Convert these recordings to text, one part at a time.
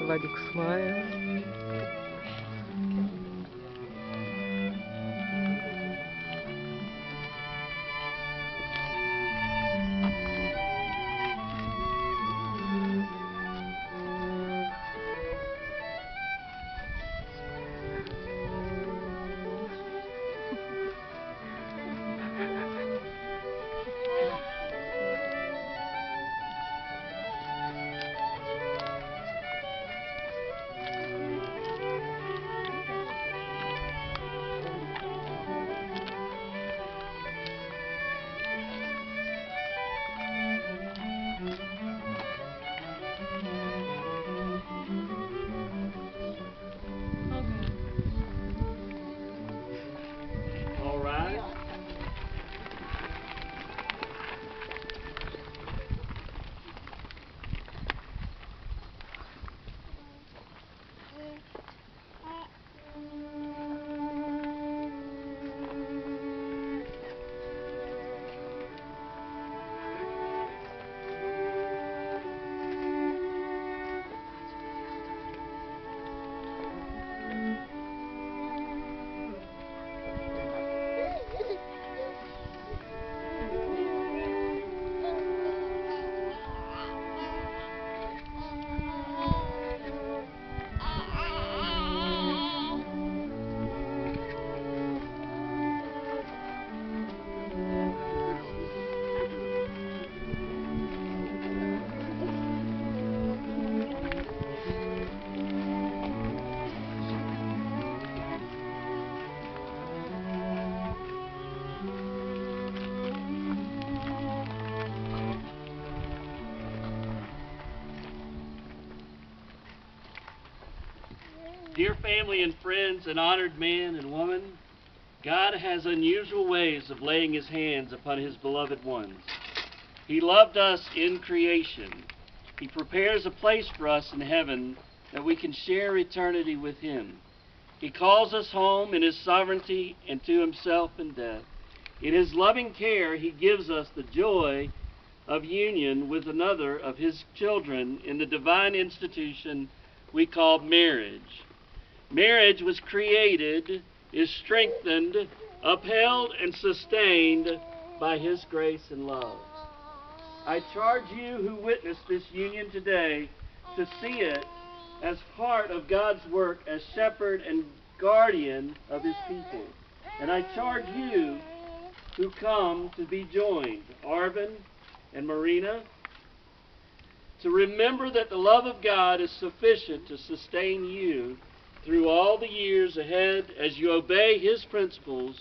Вадик смайл. All right. Dear family and friends and honored man and woman, God has unusual ways of laying his hands upon his beloved ones. He loved us in creation. He prepares a place for us in heaven that we can share eternity with him. He calls us home in his sovereignty and to himself in death. In his loving care, he gives us the joy of union with another of his children in the divine institution we call marriage. Marriage was created, is strengthened, upheld, and sustained by his grace and love. I charge you who witness this union today to see it as part of God's work as shepherd and guardian of his people. And I charge you who come to be joined, Arvin and Marina, to remember that the love of God is sufficient to sustain you through all the years ahead as you obey his principles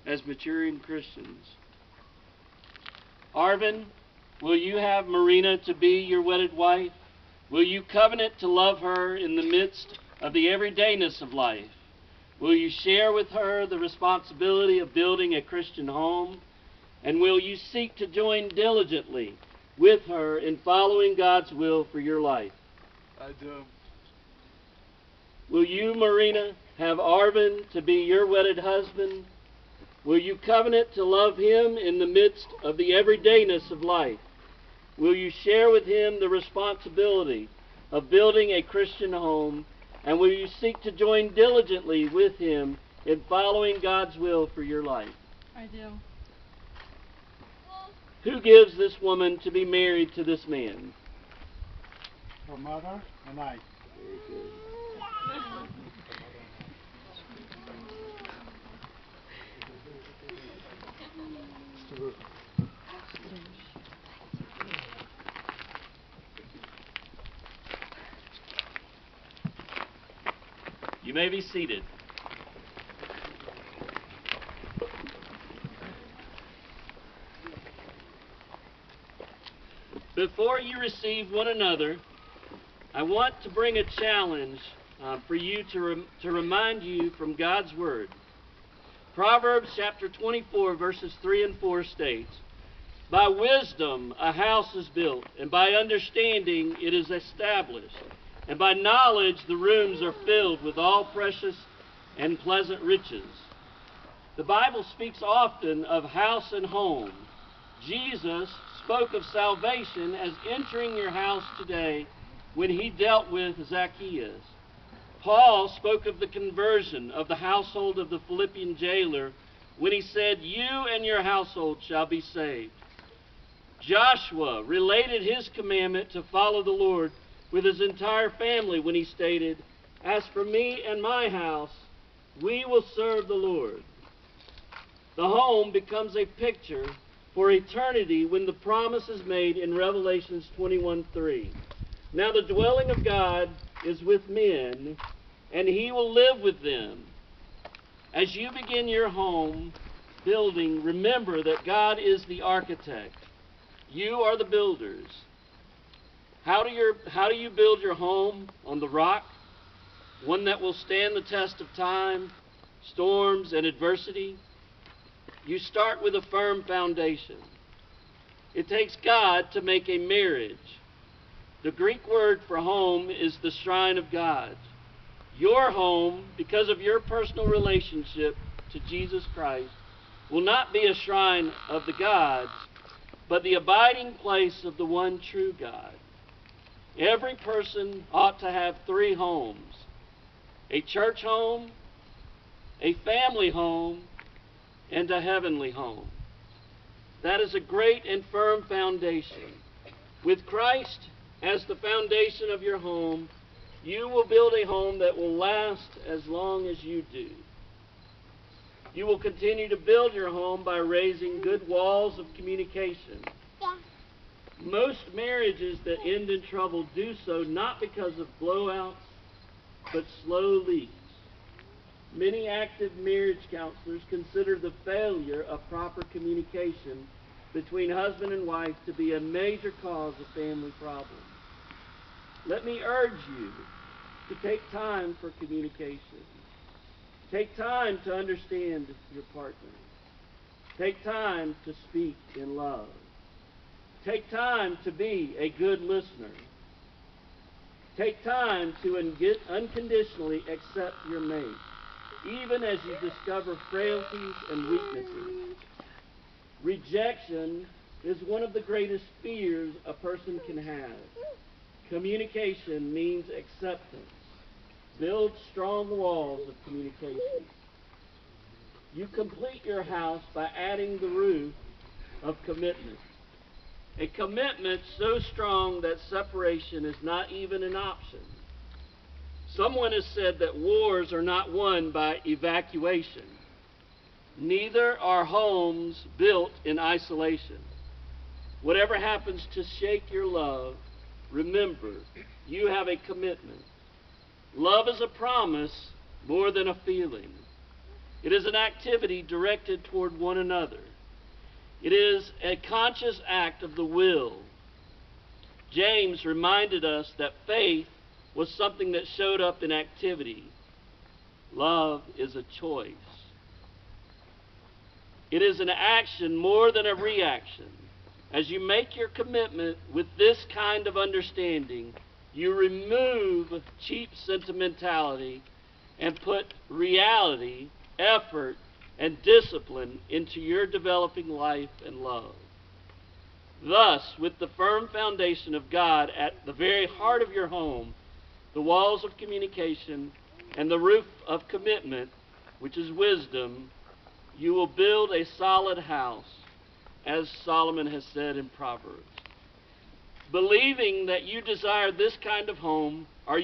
as maturing Christians. Arvin, will you have Marina to be your wedded wife? Will you covenant to love her in the midst of the everydayness of life? Will you share with her the responsibility of building a Christian home? And will you seek to join diligently with her in following God's will for your life? I do. Will you, Marina, have Arvin to be your wedded husband? Will you covenant to love him in the midst of the everydayness of life? Will you share with him the responsibility of building a Christian home? And will you seek to join diligently with him in following God's will for your life? I do. Who gives this woman to be married to this man? Her mother and I. Very good. You may be seated. Before you receive one another, I want to bring a challenge for you to remind you from God's Word. Proverbs chapter 24, verses 3 and 4 states, "By wisdom a house is built, and by understanding it is established. And by knowledge the rooms are filled with all precious and pleasant riches." The Bible speaks often of house and home. Jesus spoke of salvation as entering your house today when he dealt with Zacchaeus. Paul spoke of the conversion of the household of the Philippian jailer when he said, "You and your household shall be saved." Joshua related his commandment to follow the Lord with his entire family when he stated, "As for me and my house, we will serve the Lord." The home becomes a picture for eternity when the promise is made in Revelation 21:3. Now the dwelling of God is with men, and he will live with them. As you begin your home building, remember that God is the architect. You are the builders. How do you build your home? On the rock? One that will stand the test of time, storms, and adversity? You start with a firm foundation. It takes God to make a marriage. The Greek word for home is the shrine of God. Your home, because of your personal relationship to Jesus Christ, will not be a shrine of the gods, but the abiding place of the one true God. Every person ought to have 3 homes: a church home, a family home, and a heavenly home. That is a great and firm foundation. With Christ as the foundation of your home, you will build a home that will last as long as you do. You will continue to build your home by raising good walls of communication. Most marriages that end in trouble do so not because of blowouts, but slow leaks. Many active marriage counselors consider the failure of proper communication between husband and wife to be a major cause of family problems. Let me urge you to take time for communication. Take time to understand your partner. Take time to speak in love. Take time to be a good listener. Take time to unconditionally accept your mate, even as you discover frailties and weaknesses. Rejection is one of the greatest fears a person can have. Communication means acceptance. Build strong walls of communication. You complete your house by adding the roof of commitment. A commitment so strong that separation is not even an option. Someone has said that wars are not won by evacuation. Neither are homes built in isolation. Whatever happens to shake your love, remember, you have a commitment. Love is a promise more than a feeling. It is an activity directed toward one another. It is a conscious act of the will. James reminded us that faith was something that showed up in activity. Love is a choice. It is an action more than a reaction. As you make your commitment with this kind of understanding, you remove cheap sentimentality and put reality, effort, and discipline into your developing life and love. Thus, with the firm foundation of God at the very heart of your home, the walls of communication, and the roof of commitment, which is wisdom, you will build a solid house, as Solomon has said in Proverbs. Believing that you desire this kind of home, are you